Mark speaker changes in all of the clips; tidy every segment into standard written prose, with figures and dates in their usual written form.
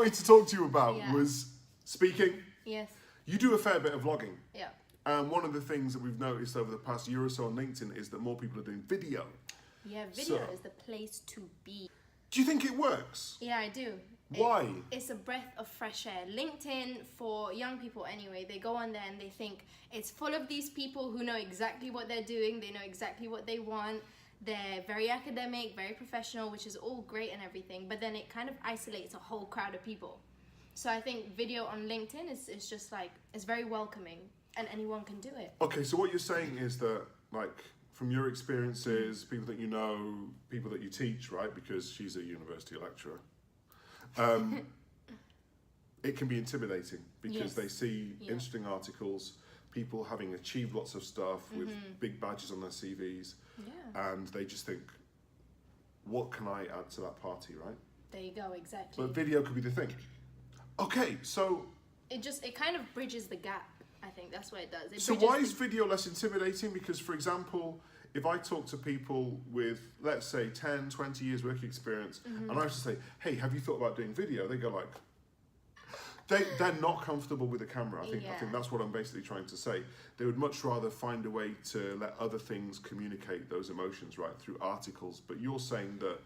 Speaker 1: wanted to talk to you about
Speaker 2: Yeah.
Speaker 1: was speaking.
Speaker 2: Yes.
Speaker 1: You do a fair bit of vlogging.
Speaker 2: Yeah.
Speaker 1: And one of the things that we've noticed over the past year or so on LinkedIn is that more people are doing video.
Speaker 2: Yeah, video
Speaker 1: So-
Speaker 2: is the place to be.
Speaker 1: Do you think it works?
Speaker 2: Yeah, I do.
Speaker 1: Why?
Speaker 2: It's a breath of fresh air. LinkedIn, for young people anyway, they go on there and they think it's full of these people who know exactly what they're doing, they know exactly what they want, they're very academic, very professional, which is all great and everything, but then it kind of isolates a whole crowd of people. So I think video on LinkedIn is just like, it's very welcoming and anyone can do it.
Speaker 1: Okay, so what you're saying is that, like, from your experiences, people that you know, people that you teach, right? Because she's a university lecturer. It can be intimidating because
Speaker 2: Yes.
Speaker 1: they see
Speaker 2: Yeah.
Speaker 1: interesting articles, people having achieved lots of stuff with big badges on their CVs,
Speaker 2: Yeah,
Speaker 1: and they just think, what can I add to that party, right?
Speaker 2: there you go, exactly.
Speaker 1: But video could be the thing. Okay, so
Speaker 2: It kind of bridges the gap. I think that's what it does. It
Speaker 1: so
Speaker 2: bridges
Speaker 1: why
Speaker 2: the-
Speaker 1: is video less intimidating? Because, for example, if I talk to people with, let's say, 10, 20 years work experience, and I have to say, hey, have you thought about doing video? They go like, they're not comfortable with the camera. I think
Speaker 2: Yeah.
Speaker 1: that's what I'm basically trying to say. They would much rather find a way to let other things communicate those emotions, right, through articles. But you're saying that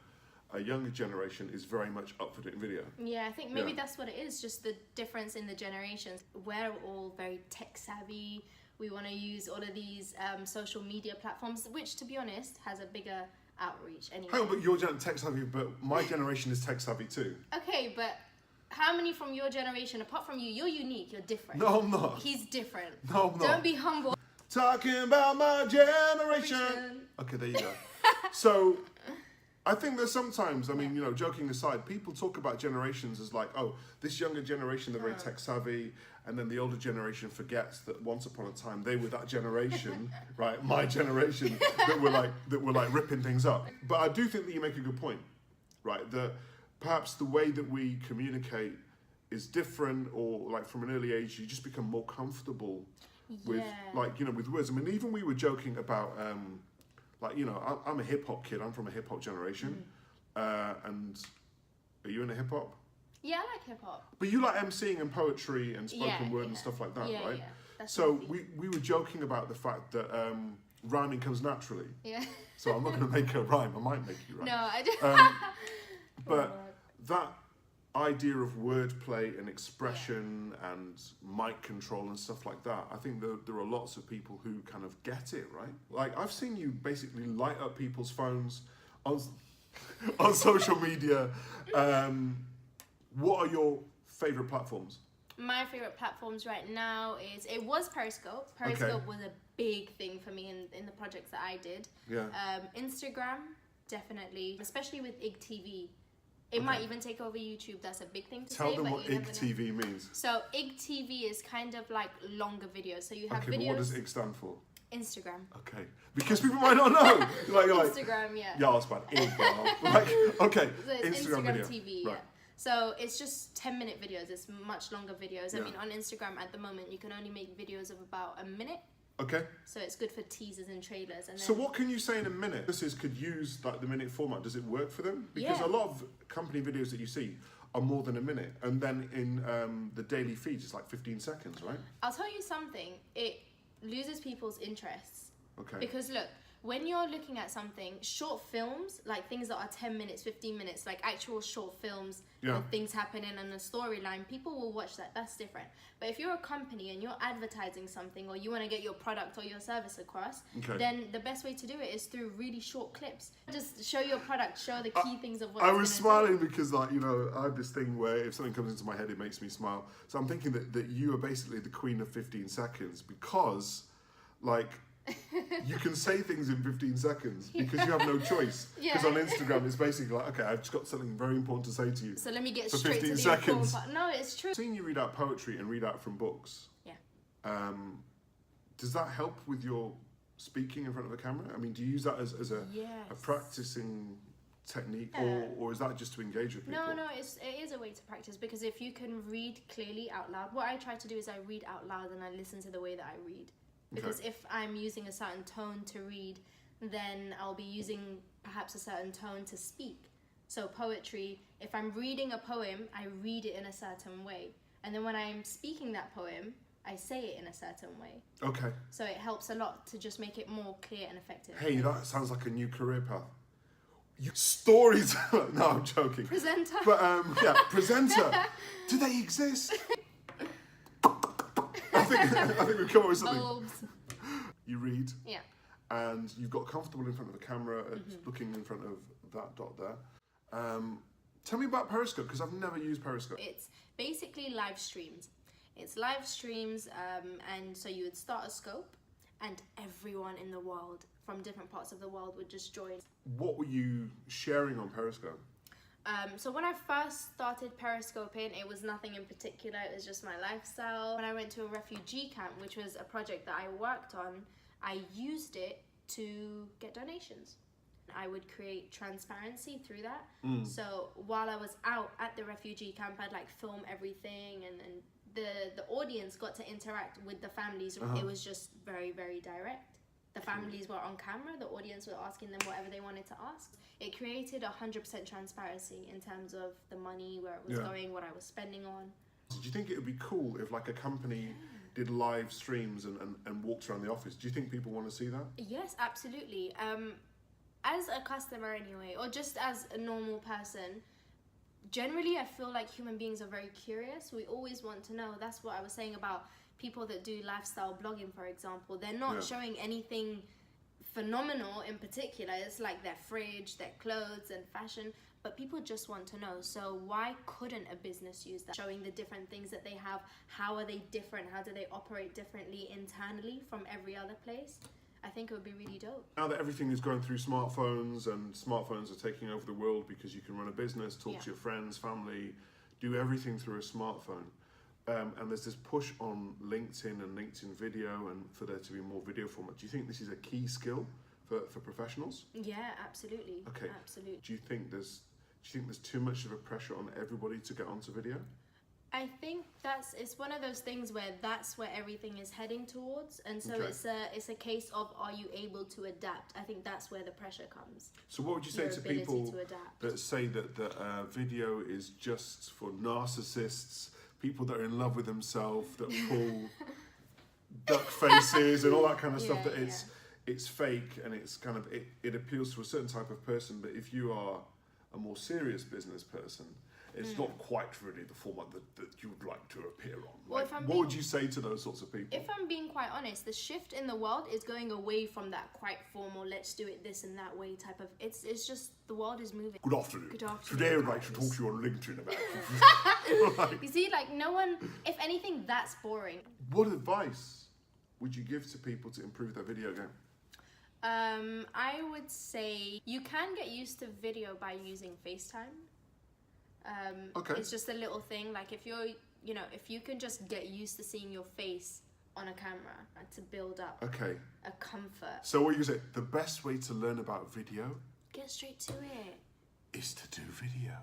Speaker 1: a younger generation is very much up for doing video.
Speaker 2: Yeah, I think maybe
Speaker 1: Yeah.
Speaker 2: that's what it is, just the difference in the generations. We're all very tech savvy. We want to use all of these social media platforms, which, to be honest, has a bigger outreach anyway.
Speaker 1: Hang on, but you're tech savvy, but my generation is tech savvy too.
Speaker 2: Okay, but how many from your generation, apart from you, you're unique, you're different.
Speaker 1: No, I'm not.
Speaker 2: He's different.
Speaker 1: No, I'm not.
Speaker 2: Don't be humble.
Speaker 1: Talking about my generation. Okay, there you go. So, I think that sometimes, I mean, you know, joking aside, people talk about generations as like, oh, this younger generation, they're very tech savvy, and then the older generation forgets that once upon a time they were that generation, right? My generation that were like ripping things up. But I do think that you make a good point, right? That perhaps the way that we communicate is different, or like from an early age, you just become more comfortable with,
Speaker 2: Yeah.
Speaker 1: like, you know, with words. I mean, even we were joking about, like, you know, I'm a hip hop kid. I'm from a hip hop generation. And are you in a hip hop?
Speaker 2: Yeah, I like hip hop.
Speaker 1: But you like emceeing and poetry and spoken
Speaker 2: Yeah,
Speaker 1: word and
Speaker 2: yeah.
Speaker 1: stuff like that,
Speaker 2: Yeah,
Speaker 1: right?
Speaker 2: yeah. That's
Speaker 1: So
Speaker 2: my thing.
Speaker 1: we were joking about the fact that rhyming comes naturally.
Speaker 2: Yeah.
Speaker 1: So I'm not going to make a rhyme. I might make you rhyme.
Speaker 2: No, I don't.
Speaker 1: But that idea of wordplay and expression and mic control and stuff like that, I think there are lots of people who kind of get it, right? Like, I've seen you basically light up people's phones on, on social media. What are your favourite platforms?
Speaker 2: My favorite platforms right now it was Periscope. Periscope was a big thing for me in the projects that I did.
Speaker 1: Yeah.
Speaker 2: Instagram, definitely, especially with IGTV. It might even take over YouTube. That's a big thing to
Speaker 1: Tell
Speaker 2: say.
Speaker 1: them
Speaker 2: but
Speaker 1: what
Speaker 2: you never know.
Speaker 1: IGTV means.
Speaker 2: So IGTV is kind of like longer videos. So you have
Speaker 1: Okay,
Speaker 2: videos.
Speaker 1: but what does IG stand for?
Speaker 2: Instagram.
Speaker 1: Okay, because people might not know. You're like,
Speaker 2: Instagram, yeah.
Speaker 1: yeah, it's bad. Like, okay,
Speaker 2: So it's Instagram
Speaker 1: video.
Speaker 2: TV,
Speaker 1: Right.
Speaker 2: yeah. So it's just 10-minute videos. It's much longer videos. I
Speaker 1: Yeah.
Speaker 2: mean, on Instagram at the moment, you can only make videos of about a minute.
Speaker 1: Okay.
Speaker 2: So it's good for teasers and trailers. And then
Speaker 1: So what can you say in a minute? Businesses could use like the minute format. Does it work for them? Because
Speaker 2: Yeah.
Speaker 1: a lot of company videos that you see are more than a minute, and then in the daily feeds it's like 15 seconds, right?
Speaker 2: I'll tell you something. It loses people's interests.
Speaker 1: Okay.
Speaker 2: Because look, when you're looking at something, short films, like things that are 10 minutes, 15 minutes, like actual short films
Speaker 1: Yeah.
Speaker 2: with things happening and a storyline, people will watch that. That's different. But if you're a company and you're advertising something, or you want to get your product or your service across,
Speaker 1: Okay.
Speaker 2: then the best way to do it is through really short clips. Just show your product, show the key things of what
Speaker 1: I
Speaker 2: it's
Speaker 1: was
Speaker 2: gonna
Speaker 1: smiling because, like, you know, I have this thing where if something comes into my head, it makes me smile. So I'm thinking that you are basically the queen of 15 seconds because, like, you can say things in 15 seconds because you have no choice. Because
Speaker 2: Yeah.
Speaker 1: on Instagram, it's basically like, okay, I've just got something very important to say to you.
Speaker 2: do. So let me get
Speaker 1: For
Speaker 2: straight to
Speaker 1: 15
Speaker 2: the
Speaker 1: seconds.
Speaker 2: important part. No, it's true.
Speaker 1: Seeing you read out poetry and read out from books,
Speaker 2: Yeah.
Speaker 1: does that help with your speaking in front of a camera? I mean, do you use that as a
Speaker 2: Yes.
Speaker 1: practicing technique,
Speaker 2: Yeah.
Speaker 1: or is that just to engage with people?
Speaker 2: No, it is a way to practice, because if you can read clearly out loud, what I try to do is I read out loud and I listen to the way that I read. Because if I'm using a certain tone to read, then I'll be using perhaps a certain tone to speak. So poetry, if I'm reading a poem, I read it in a certain way. And then when I'm speaking that poem, I say it in a certain way.
Speaker 1: Okay.
Speaker 2: So it helps a lot to just make it more clear and effective.
Speaker 1: Hey, that sounds like a new career path. You stories. No, I'm joking.
Speaker 2: Presenter.
Speaker 1: But yeah, presenter. Do they exist? I think we've come up with something.
Speaker 2: Bulbs.
Speaker 1: You read,
Speaker 2: Yeah.
Speaker 1: and you've got comfortable in front of the camera, looking in front of that dot there. Tell me about Periscope, because I've never used Periscope.
Speaker 2: It's basically live streams. It's live streams, and so you would start a scope, and everyone in the world from different parts of the world would just join.
Speaker 1: What were you sharing on Periscope?
Speaker 2: So when I first started Periscoping, it was nothing in particular, it was just my lifestyle. When I went to a refugee camp, which was a project that I worked on, I used it to get donations. I would create transparency through that. So while I was out at the refugee camp, I'd like film everything, and the audience got to interact with the families. It was just very, very direct. The families were on camera, the audience were asking them whatever they wanted to ask. It created 100% transparency in terms of the money, where it was going, what I was spending on.
Speaker 1: Do you think it would be cool if like a company did live streams and walked around the office? Do you think people want to see that?
Speaker 2: Yes, absolutely. As a customer anyway, or just as a normal person, generally I feel like human beings are very curious. We always want to know. That's what I was saying about people that do lifestyle blogging, for example. They're not showing anything phenomenal in particular. It's like their fridge, their clothes and fashion, but people just want to know. So why couldn't a business use that? Showing the different things that they have. How are they different? How do they operate differently internally from every other place? I think it would be really dope.
Speaker 1: Now that everything is going through smartphones, and smartphones are taking over the world because you can run a business, talk to your friends, family, do everything through a smartphone. And there's this push on LinkedIn and LinkedIn video, and for there to be more video format. Do you think this is a key skill for professionals?
Speaker 2: Yeah, absolutely.
Speaker 1: Okay.
Speaker 2: Absolutely.
Speaker 1: Do you think there's too much of a pressure on everybody to get onto video?
Speaker 2: I think it's one of those things where that's where everything is heading towards, and so it's a case of, are you able to adapt? I think that's where the pressure comes.
Speaker 1: So what would you say
Speaker 2: Your
Speaker 1: to
Speaker 2: ability
Speaker 1: people
Speaker 2: to adapt.
Speaker 1: that say that video is just for narcissists, people that are in love with themselves, that pull duck faces and all that kind of stuff, that it's fake and it's kind of it appeals to a certain type of person, but if you are a more serious business person, it's not quite really the format that you would like to appear on.
Speaker 2: Well,
Speaker 1: Like, what would you say to those sorts of people?
Speaker 2: If I'm being quite honest, the shift in the world is going away from that quite formal, let's do it this and that way type of. It's just the world is moving.
Speaker 1: Good afternoon.
Speaker 2: Good afternoon.
Speaker 1: Today I'd like to talk to you on LinkedIn about.
Speaker 2: You see, like no one. If anything, that's boring.
Speaker 1: What advice would you give to people to improve their video game?
Speaker 2: I would say you can get used to video by using FaceTime.
Speaker 1: Okay.
Speaker 2: It's just a little thing. Like if if you can just get used to seeing your face on a camera and to build up a comfort.
Speaker 1: So what you say, the best way to learn about video
Speaker 2: Get straight to it.
Speaker 1: is to do video.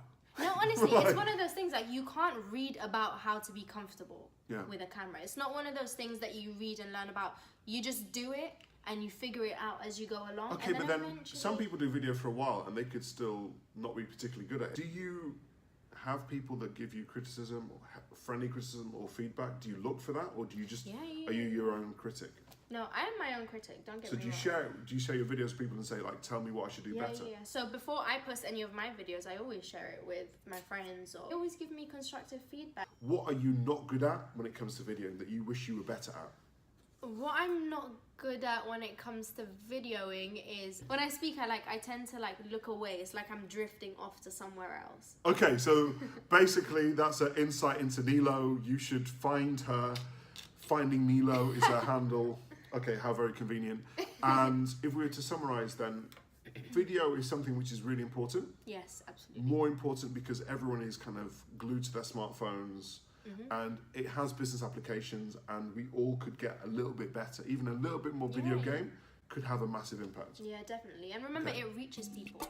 Speaker 2: No, honestly, it's one of those things like you can't read about how to be comfortable with a camera. It's not one of those things that you read and learn about. You just do it and you figure it out as you go along.
Speaker 1: Okay,
Speaker 2: and
Speaker 1: but then
Speaker 2: eventually...
Speaker 1: some people do video for a while and they could still not be particularly good at it. Do you have people that give you criticism, or friendly criticism or feedback? Do you look for that, or do you just are you your own critic?
Speaker 2: No, I am my own critic. Don't get me wrong.
Speaker 1: So do you share your videos with people and say like, tell me what I should do better?
Speaker 2: Yeah. So before I post any of my videos, I always share it with my friends, or they always give me constructive feedback.
Speaker 1: What are you not good at when it comes to videoing that you wish you were better at?
Speaker 2: What I'm not good at when it comes to videoing is when I speak, I tend to look away. It's like I'm drifting off to somewhere else.
Speaker 1: Okay, so basically that's an insight into Nilo. You should find her. Finding Nilo is her handle. Okay, how very convenient. And if we were to summarize then, video is something which is really important.
Speaker 2: Yes, absolutely.
Speaker 1: More important because everyone is kind of glued to their smartphones. And it has business applications, and we all could get a little bit better. Even a little bit more video game could have a massive impact.
Speaker 2: Yeah, definitely. And remember, it reaches people.